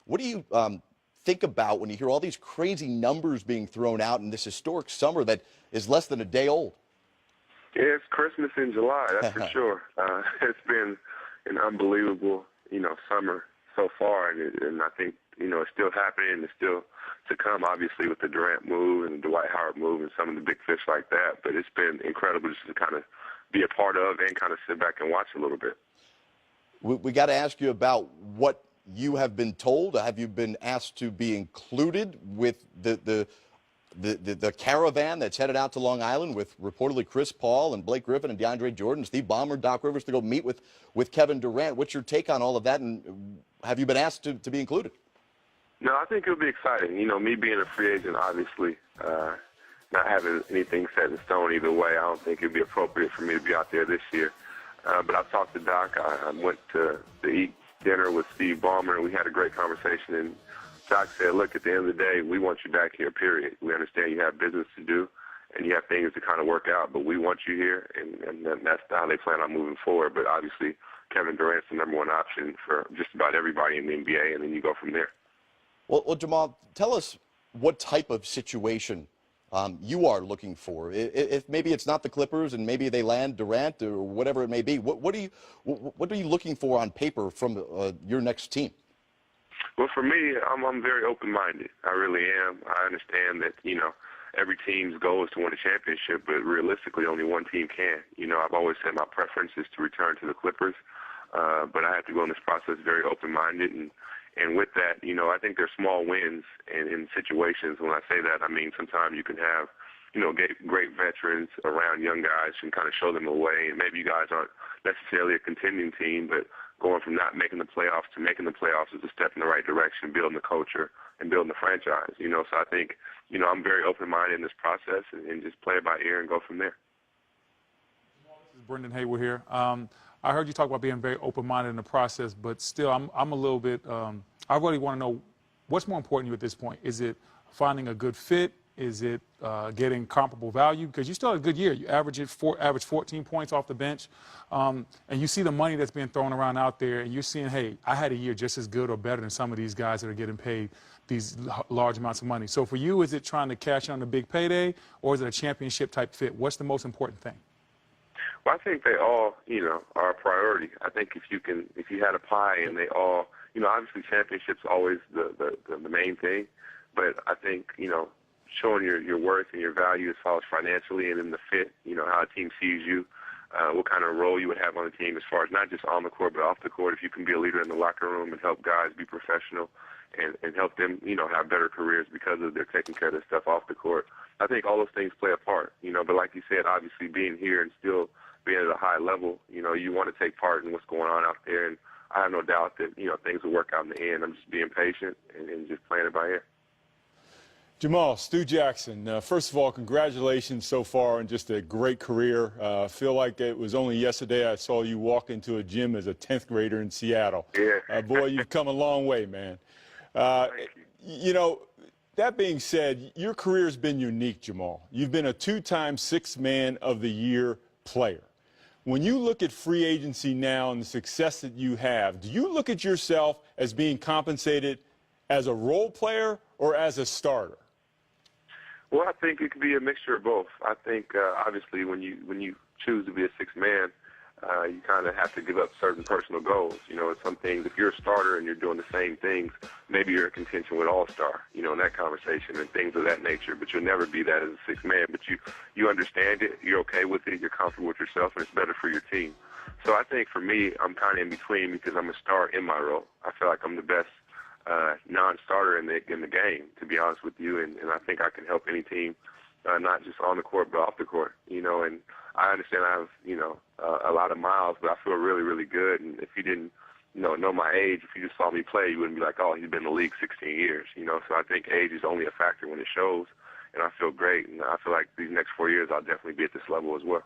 What do you think about when you hear all these crazy numbers being thrown out in this historic summer that is less than a day old? Yeah, it's Christmas in July, that's for sure. It's been an unbelievable, summer so far, and I think, it's still happening and it's still to come, obviously, with the Durant move and the Dwight Howard move and some of the big fish like that. But it's been incredible just to kind of be a part of and kind of sit back and watch a little bit. We got to ask you about what you have been told. Have you been asked to be included with the caravan that's headed out to Long Island with reportedly Chris Paul and Blake Griffin and DeAndre Jordan, Steve Ballmer, Doc Rivers to go meet with Kevin Durant? What's your take on all of that, and have you been asked to be included? No, I think it'll be exciting. Me being a free agent, obviously, not having anything set in stone either way, I don't think it'd be appropriate for me to be out there this year. But I talked to Doc. I went to eat dinner with Steve Ballmer, and we had a great conversation. And Doc said, look, at the end of the day, we want you back here, period. We understand you have business to do and you have things to kind of work out, but we want you here, and that's how they plan on moving forward. But obviously, Kevin Durant's the number one option for just about everybody in the NBA, and then you go from there. Well, Jamal, tell us what type of situation you are looking for. If maybe it's not the Clippers and maybe they land Durant or whatever it may be, what are you looking for on paper from your next team? Well, for me, I'm very open-minded. I really am. I understand that, every team's goal is to win a championship, but realistically only one team can. I've always said my preference is to return to the Clippers, but I have to go in this process very open-minded. And with that, I think there's small wins in situations. When I say that, I mean sometimes you can have, great veterans around young guys and kind of show them a way. And maybe you guys aren't necessarily a contending team, but going from not making the playoffs to making the playoffs is a step in the right direction, building the culture and building the franchise. So I think, I'm very open-minded in this process and just play it by ear and go from there. This is Brendan Hayward here. I heard you talk about being very open-minded in the process, but still, I'm a little bit. I really want to know what's more important to you at this point. Is it finding a good fit? Is it getting comparable value? Because you still had a good year. You average 14 points off the bench, and you see the money that's being thrown around out there, and you're seeing, hey, I had a year just as good or better than some of these guys that are getting paid these large amounts of money. So for you, is it trying to cash in on the big payday, or is it a championship-type fit? What's the most important thing? Well, I think they all, are a priority. I think if you had a pie and they all, obviously championship's always the main thing, but I think, showing your worth and your value as far as financially and in the fit, how a team sees you, what kind of role you would have on the team as far as not just on the court but off the court. If you can be a leader in the locker room and help guys be professional and help them, have better careers because of their taking care of their stuff off the court, I think all those things play a part, But like you said, obviously being here and still being at a high level, you want to take part in what's going on out there. And I have no doubt that, things will work out in the end. I'm just being patient and just playing it by ear. Jamal, Stu Jackson, first of all, congratulations so far on just a great career. I feel like it was only yesterday I saw you walk into a gym as a 10th grader in Seattle. Yeah. Boy, you've come a long way, man. That being said, your career has been unique, Jamal. You've been a two-time Sixth Man of the Year player. When you look at free agency now and the success that you have, do you look at yourself as being compensated as a role player or as a starter? Well, I think it could be a mixture of both. I think, obviously, when you choose to be a sixth man, you kind of have to give up certain personal goals. Some things, if you're a starter and you're doing the same things, maybe you're in contention with all-star, in that conversation and things of that nature, but you'll never be that as a sixth man. But you understand it, you're okay with it, you're comfortable with yourself, and it's better for your team. So I think for me, I'm kind of in between because I'm a star in my role. I feel like I'm the best non-starter in the game, to be honest with you, and I think I can help any team, not just on the court but off the court, and I understand I have, a lot of miles, but I feel really, really good, and if you didn't, know my age, if you just saw me play, you wouldn't be like, oh, he's been in the league 16 years, so I think age is only a factor when it shows, and I feel great, and I feel like these next 4 years I'll definitely be at this level as well.